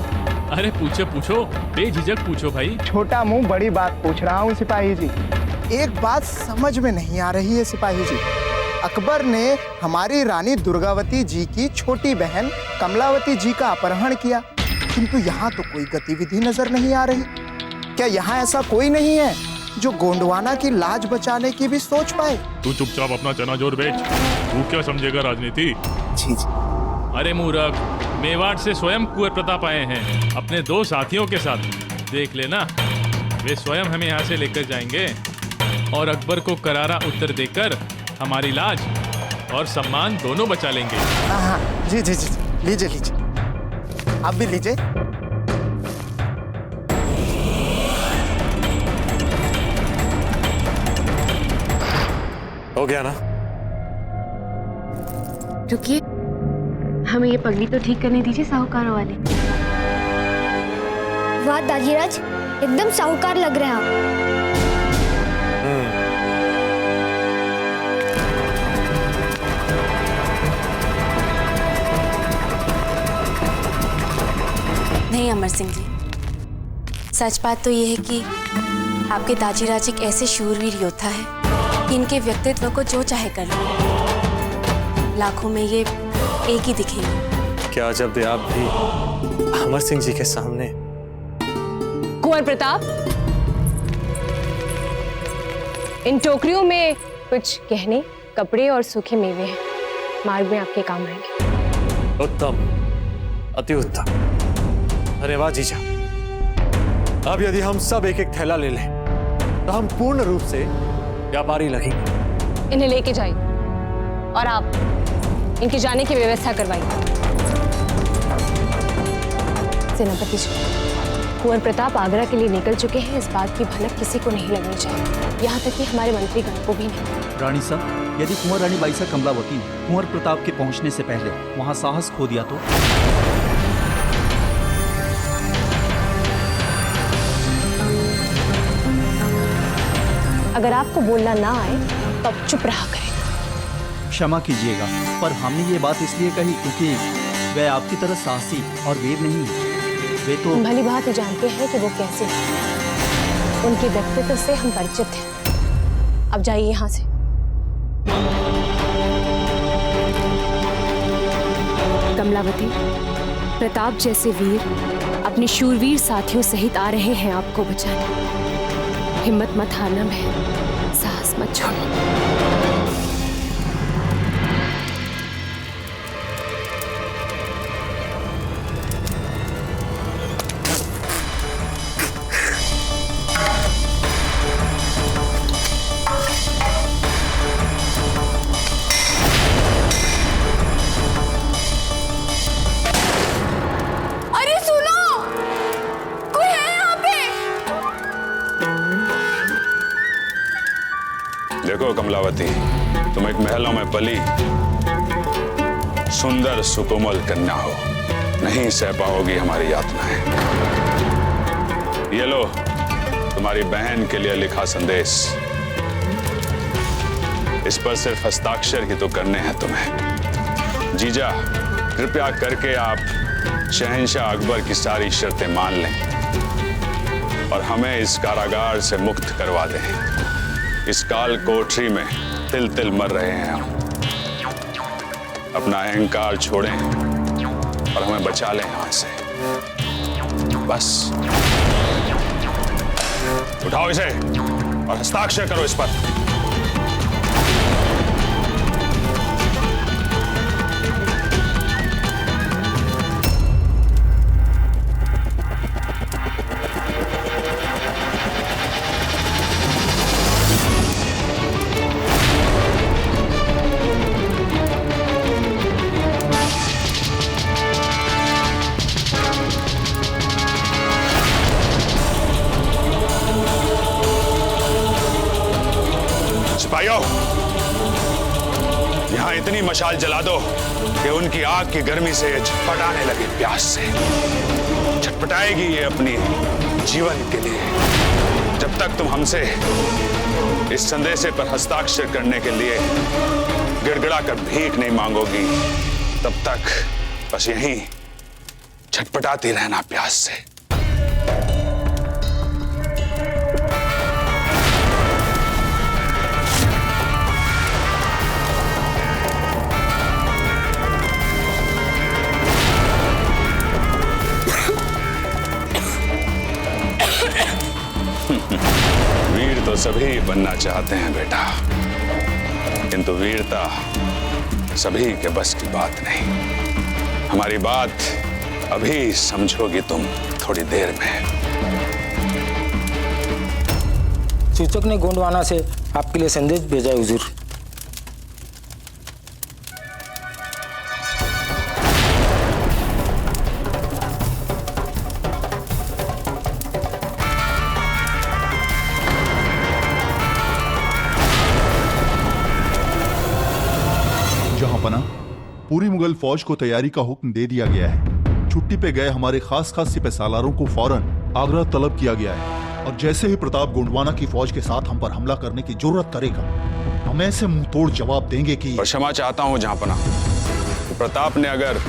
अरे पूछो पूछो, बेझिझक पूछो भाई। छोटा मुंह बड़ी बात पूछ रहा हूँ सिपाही जी। एक बात समझ में नहीं आ रही है सिपाही जी। अकबर ने हमारी रानी दुर्गावती जी की छोटी बहन कमलावती जी का अपहरण किया, किंतु यहाँ तो कोई गतिविधि नजर नहीं आ रही। क्या यहाँ ऐसा कोई नहीं है जो गोंडवाना की लाज बचाने की भी सोच पाए? तू चुपचाप अपना चना जोर बेच। तू क्या समझेगा राजनीति? जी जी। अरे मूर्ख, मेवाड़ से स्वयं कुंवर प्रताप आए हैं अपने 2 साथियों के साथ। देख लेना, वे स्वयं हमें यहाँ से लेकर जाएंगे और अकबर को करारा उत्तर देकर हमारी लाज और सम्मान दोनों बचा लेंगे। हाँ, जी जी जी, लीजिए लीजिए, आप भी लीजिए। हो गया ना? रुकिए, हमें ये पगड़ी तो ठीक करने दीजिए साहूकारों वाली। वाह दाजीराज, एकदम साहूकार लग रहे हैं आप। नहीं अमर सिंह जी, सच बात तो ये है कि आपके दाजीराज एक ऐसे शूरवीर योद्धा है कि इनके व्यक्तित्व को जो चाहे कर लो, लाखों में ये एक ही दिखेंगे। क्या जब दे आप भी अमर सिंह जी के सामने। कुंवर प्रताप, इन टोकरियों में कुछ गहने, कपड़े और सूखे मेवे हैं, मार्ग में आपके काम आएंगे। उत्तम, अति उत्तम, धन्यवाद जीजा। अब यदि हम सब एक एक थैला ले लें तो हम पूर्ण रूप से व्यापारी लगेंगे। इन्हें लेके जाइए और आप इनके जाने की व्यवस्था करवाइए। सेनापति जी, कुंवर प्रताप आगरा के लिए निकल चुके हैं, इस बात की भनक किसी को नहीं लगनी चाहिए, यहाँ तक कि हमारे मंत्रीगण को भी नहीं। रानी साहब, यदि कुंवर रानी बाईसा कमलावती ने कुंवर प्रताप के पहुंचने से पहले वहां साहस खो दिया तो? अगर आपको बोलना ना आए तो आप चुप रहा करें। क्षमा कीजिएगा, पर हमने ये बात इसलिए कही क्योंकि वह आपकी तरह साहसी और वीर नहीं है। वे तो भली बात ही जानते हैं कि वो कैसे हैं। उनके व्यक्तित्व से हम परिचित हैं। अब जाइए यहाँ से। कमलावती, प्रताप जैसे वीर अपने शूरवीर साथियों सहित आ रहे हैं आपको बचाने। हिम्मत मत हारना बहन, साहस मत छोड़ना। देखो कमलावती, तुम एक महलों में पली सुंदर सुकोमल कन्या हो, नहीं सह पाओगी हमारी यातनाएं। ये लो तुम्हारी बहन के लिए लिखा संदेश। इस पर सिर्फ हस्ताक्षर ही तो करने हैं तुम्हें। जीजा, कृपया करके आप शहंशाह अकबर की सारी शर्तें मान लें और हमें इस कारागार से मुक्त करवा दें। इस काल कोठरी में तिल तिल मर रहे हैं हम। अपना अहंकार छोड़ें और हमें बचा लें यहां से। बस उठाओ इसे और हस्ताक्षर करो इस पर। सिपाहियों, यहां इतनी मशाल जला दो कि उनकी आग की गर्मी से छटपटाने लगे प्यास से। छटपटाएगी ये अपनी जीवन के लिए। जब तक तुम हमसे इस संदेशे पर हस्ताक्षर करने के लिए गिड़गिड़ा कर भीख नहीं मांगोगी, तब तक बस यहीं छटपटाती रहना प्यास से। वीर तो सभी बनना चाहते हैं बेटा, किंतु वीरता सभी के बस की बात नहीं। हमारी बात अभी समझोगी तुम थोड़ी देर में। सूचक ने गोंडवाना से आपके लिए संदेश भेजा है हुजूर। जहांपना, पूरी मुगल फौज को तैयारी का हुक्म दे दिया गया है। छुट्टी पे गए हमारे खास सिपह सालारों को फौरन आगरा तलब किया गया है और जैसे ही प्रताप गोंडवाना की फौज के साथ हम पर हमला करने की जरूरत करेगा, हम ऐसे मुंह तोड़ जवाब देंगे कि। और क्षमा चाहता हूं जहांपना, प्रताप ने अगर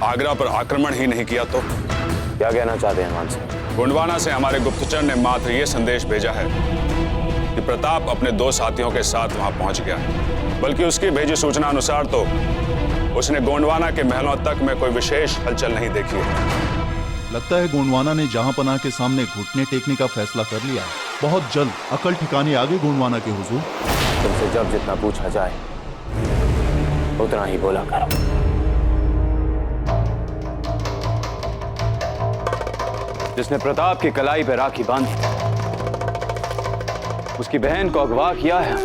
आगरा पर आक्रमण ही नहीं किया तो। क्या कहना चाहते हैं मान सिंह? गोंडवाना से हमारे गुप्तचर ने मात्र ये संदेश भेजा है कि प्रताप अपने 2 साथियों के साथ वहां पहुंच गया, बल्कि उसकी भेजी सूचना अनुसार तो उसने गोंडवाना के महलों तक में कोई विशेष हलचल नहीं देखी है। लगता है गोंडवाना ने जहांपना के सामने घुटने टेकने का फैसला कर लिया है। बहुत जल्द अकल ठिकाने आगे गोंडवाना के हुजूर। तुमसे जब जितना पूछा जाए उतना ही बोला करो। जिसने प्रताप की कलाई पर राखी बांधी, उसकी बहन को अगवा किया है,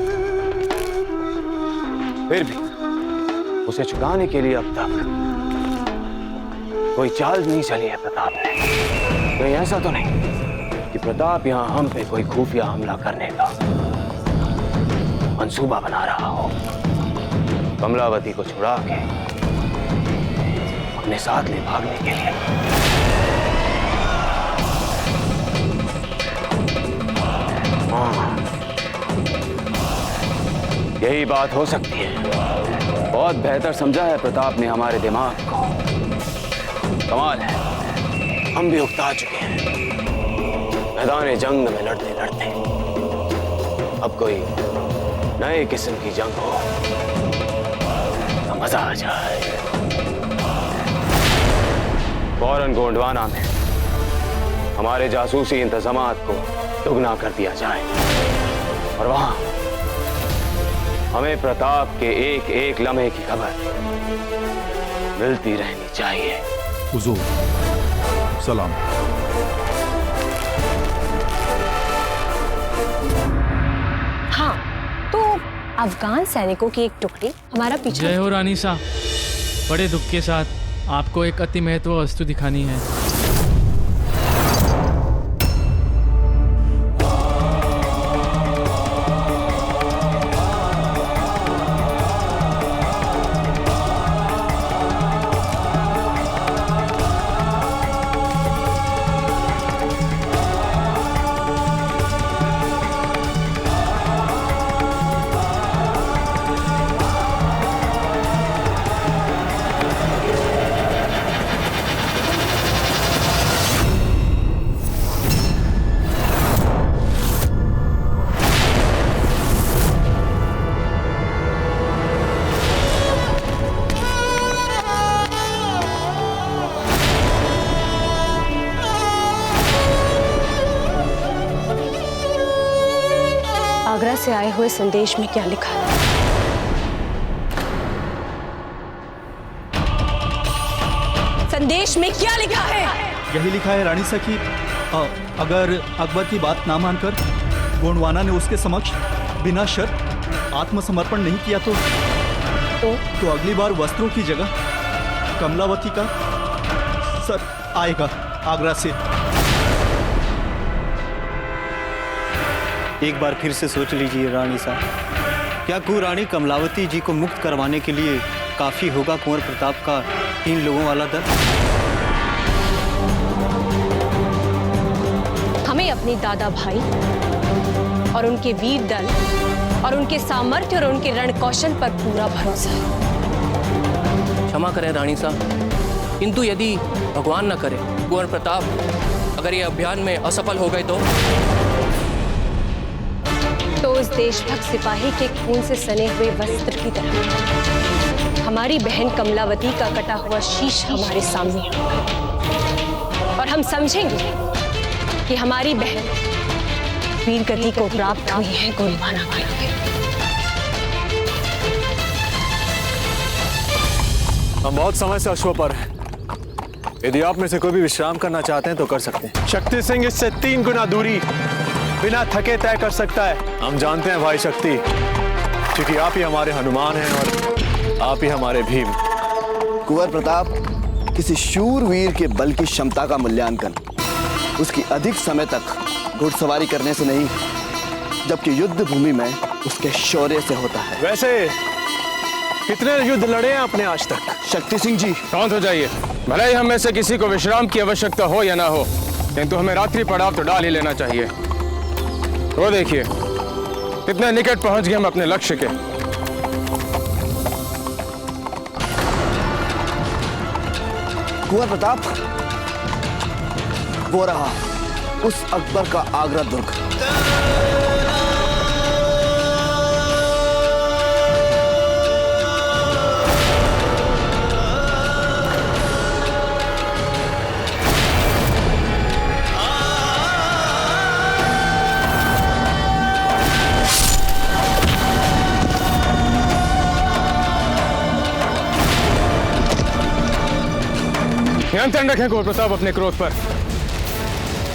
फिर भी उसे चुकाने के लिए अब तक कोई चाल नहीं चली है प्रताप ने। कहीं ऐसा तो नहीं कि प्रताप यहां हम पे कोई खुफिया हमला करने का मंसूबा बना रहा हो, कमलावती को छुड़ा के अपने साथ ले भागने के लिए। हाँ, यही बात हो सकती है। बहुत बेहतर समझा है प्रताप ने हमारे दिमाग को। कमाल है, हम भी उकता चुके हैं मैदान जंग में लड़ते लड़ते। अब कोई नए किस्म की जंग हो तो मजा आ जाए। फौरन गोंडवाना में हमारे जासूसी इंतजामात को दुगना कर दिया जाए और वहां हमें प्रताप के एक एक लम्हे की खबर मिलती रहनी चाहिए। हुजूर, सलाम। हाँ, तो अफगान सैनिकों की एक टुकड़ी हमारा पीछा। जय हो रानी साहब, बड़े दुख के साथ आपको एक अति महत्व वस्तु दिखानी है। आगरा से आए हुए संदेश में क्या लिखा है? संदेश में क्या लिखा है? यही लिखा है रानी सखी, अगर अकबर की बात ना मानकर गोंडवाना ने उसके समक्ष बिना शर्त आत्मसमर्पण नहीं किया तो अगली बार वस्त्रों की जगह कमलावती का सर आएगा आगरा से। एक बार फिर से सोच लीजिए रानी साहब, क्या कुरानी कमलावती जी को मुक्त करवाने के लिए काफी होगा कुंवर प्रताप का 3 लोगों वाला दल? हमें अपने दादा भाई और उनके वीर दल और उनके सामर्थ्य और उनके रण कौशल पर पूरा भरोसा है। क्षमा करें रानी साहब, किंतु यदि भगवान न करे कुंवर प्रताप अगर ये अभियान में असफल हो गए तो उस देशभक्त सिपाही के खून से सने हुए वस्त्र की तरह हमारी बहन कमलावती का कटा हुआ शीश हमारे सामने होगा और हम समझेंगे कि हमारी बहन वीर गति को प्राप्त हुई है गोंडवाना वालों के। हम बहुत समय से अश्व पर हैं। यदि आप में से कोई भी विश्राम करना चाहते हैं तो कर सकते हैं। शक्ति सिंह इससे 3 गुना दूरी बिना थके तय कर सकता है। हम जानते हैं भाई शक्ति, क्योंकि आप ही हमारे हनुमान हैं और आप ही हमारे भीम। कुंवर प्रताप, किसी शूरवीर के बल की क्षमता का मूल्यांकन उसकी अधिक समय तक घुड़सवारी करने से नहीं, जबकि युद्ध भूमि में उसके शौर्य से होता है। वैसे कितने युद्ध लड़े हैं आपने आज तक? शक्ति सिंह जी, शांत हो जाइए। भले ही हम में से किसी को विश्राम की आवश्यकता हो या ना हो, किंतु हमें रात्रि पड़ाव तो डाल ही लेना चाहिए। वो देखिए कितने निकट पहुंच गए हम अपने लक्ष्य के। कुंवर प्रताप, वो रहा उस अकबर का आगरा दुर्ग। नियंत्रण रखें कुंवर प्रताप, अपने क्रोध पर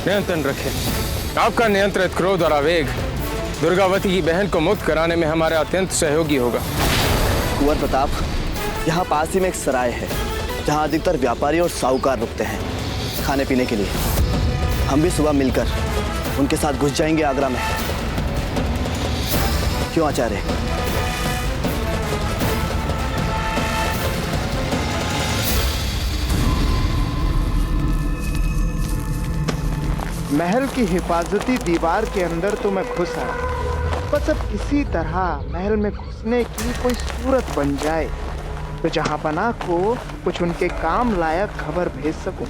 नियंत्रण रखें। आपका नियंत्रित क्रोध और आवेग दुर्गावती की बहन को मुक्त कराने में हमारे अत्यंत सहयोगी होगा। कुंवर प्रताप, यहाँ पास ही में एक सराय है जहाँ अधिकतर व्यापारी और साहूकार रुकते हैं खाने पीने के लिए। हम भी सुबह मिलकर उनके साथ घुस जाएंगे आगरा में। क्यों आचार्य? महल की हिफाजती दीवार के अंदर तो मैं घुस आया, बस अब इसी तरह महल में घुसने की कोई सूरत बन जाए तो जहांपना को कुछ उनके काम लायक खबर भेज सकूं,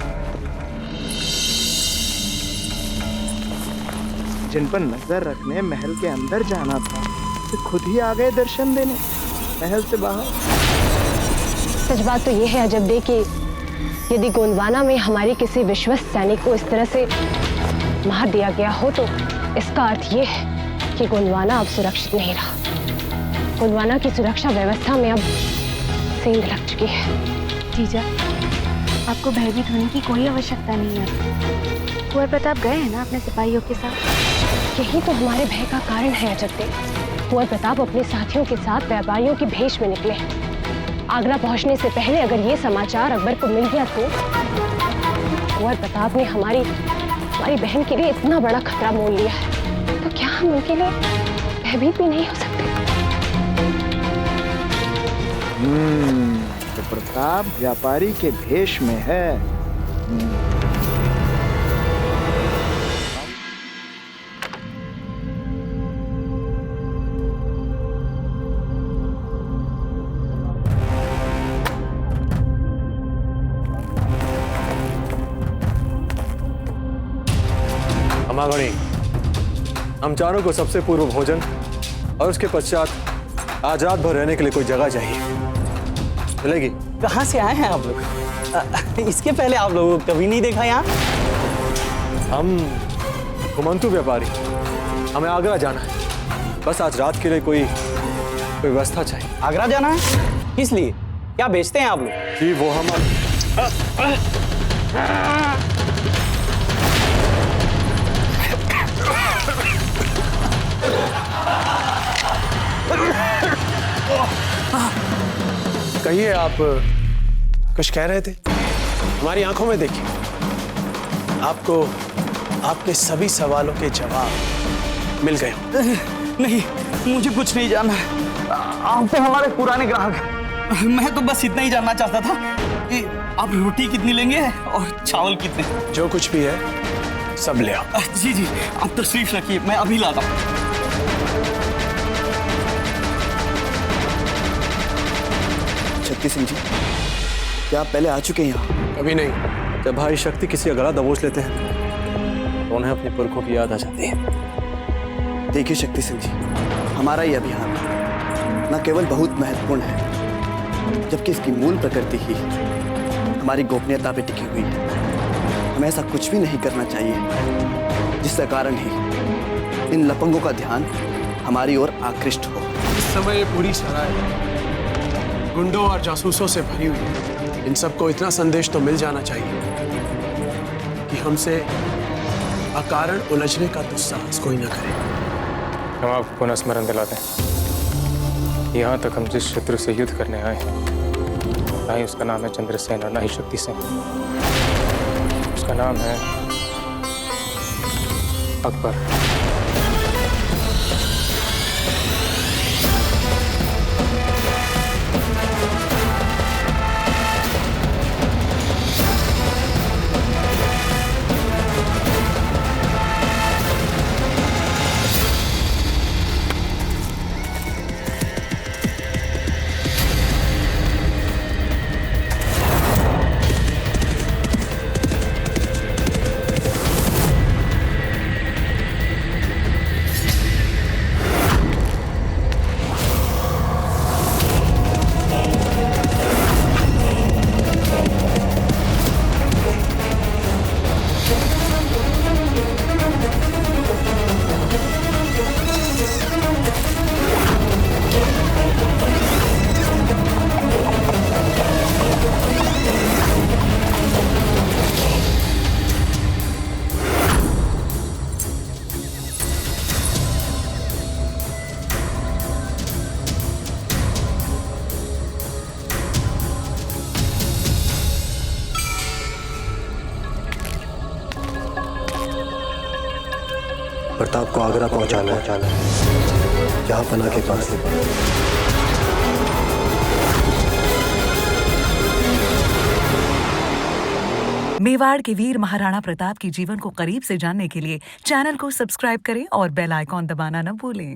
जिन पर नजर रखने महल के अंदर जाना था तो खुद ही आ गए दर्शन देने महल से बाहर। सच बात तो यह है अजब दे कि यदि गोंडवाना में हमारी किसी विश्वस्त सैनिक को इस तरह से मार दिया गया हो तो इसका अर्थ ये है कि गोंडवाना अब सुरक्षित नहीं रहा। गोंडवाना की सुरक्षा व्यवस्था में अब सेंध लग चुकी है। जीजा, आपको भयभीत होने की कोई आवश्यकता नहीं है। कुंवर प्रताप गए हैं ना अपने सिपाहियों के साथ। यही तो हमारे भय का कारण है अजब दे। कुंवर प्रताप अपने साथियों के साथ व्यापारियों की भेष में निकले। आगरा पहुंचने से पहले अगर ये समाचार अकबर को मिल गया तो कुंवर प्रताप ने हमारी बहन के लिए इतना बड़ा खतरा मोल लिया है, तो क्या हम उनके लिए भयभीत भी नहीं हो सकते? तो प्रताप व्यापारी के भेष में है। हमागणी, हम चारों को सबसे पूर्व भोजन और उसके पश्चात आज रात भर रहने के लिए कोई जगह चाहिए। मिलेगी? कहाँ से आए हैं आप लोग? इसके पहले आप लोगों को कभी नहीं देखा यहाँ। हम घुमंतु व्यापारी, हमें आगरा जाना है। बस आज रात के लिए कोई व्यवस्था चाहिए। आगरा जाना है? किस लिए? क्या बेचते हैं आप लोग? जी वो हम कहिए, आप कुछ कह रहे थे? हमारी आंखों में देखिए, आपको आपके सभी सवालों के जवाब मिल गए। नहीं, मुझे कुछ नहीं जानना है। आप तो हमारे पुराने ग्राहक हैं। मैं तो बस इतना ही जानना चाहता था कि आप रोटी कितनी लेंगे और चावल कितने। जो कुछ भी है सब ले आओ। जी जी, आप तशरीफ रखिए, मैं अभी लाता हूँ। शक्ति सिंह जी, क्या आप पहले आ चुके हैं यहाँ? कभी नहीं। जब भाई शक्ति किसी का गला दबोच लेते हैं तो उन्हें अपने पुरखों की याद आ जाती है। देखिए शक्ति सिंह जी, हमारा ये अभियान न केवल बहुत महत्वपूर्ण है, जबकि इसकी मूल प्रकृति ही हमारी गोपनीयता पे टिकी हुई है। हमें ऐसा कुछ भी नहीं करना चाहिए जिसके कारण ही इन लपंगों का ध्यान हमारी ओर आकृष्ट हो। इस समय ये पूरी सराय गुंडों और जासूसों से भरी हुई है। इन सबको इतना संदेश तो मिल जाना चाहिए कि हमसे अकारण उलझने का दुस्साहस कोई न करे। हम आपको पुनः स्मरण दिलाते हैं, यहाँ तक हम जिस शत्रु से युद्ध करने आए हैं, ना ही उसका नाम है चंद्रसेन और ना ही शक्ति सेन। उसका नाम है अकबर। प्रताप को आगरा पहुंचाना है, जहां पना के पास। मेवाड़ के वीर महाराणा प्रताप के जीवन को करीब से जानने के लिए चैनल को सब्सक्राइब करें और बेल आइकॉन दबाना न भूलें।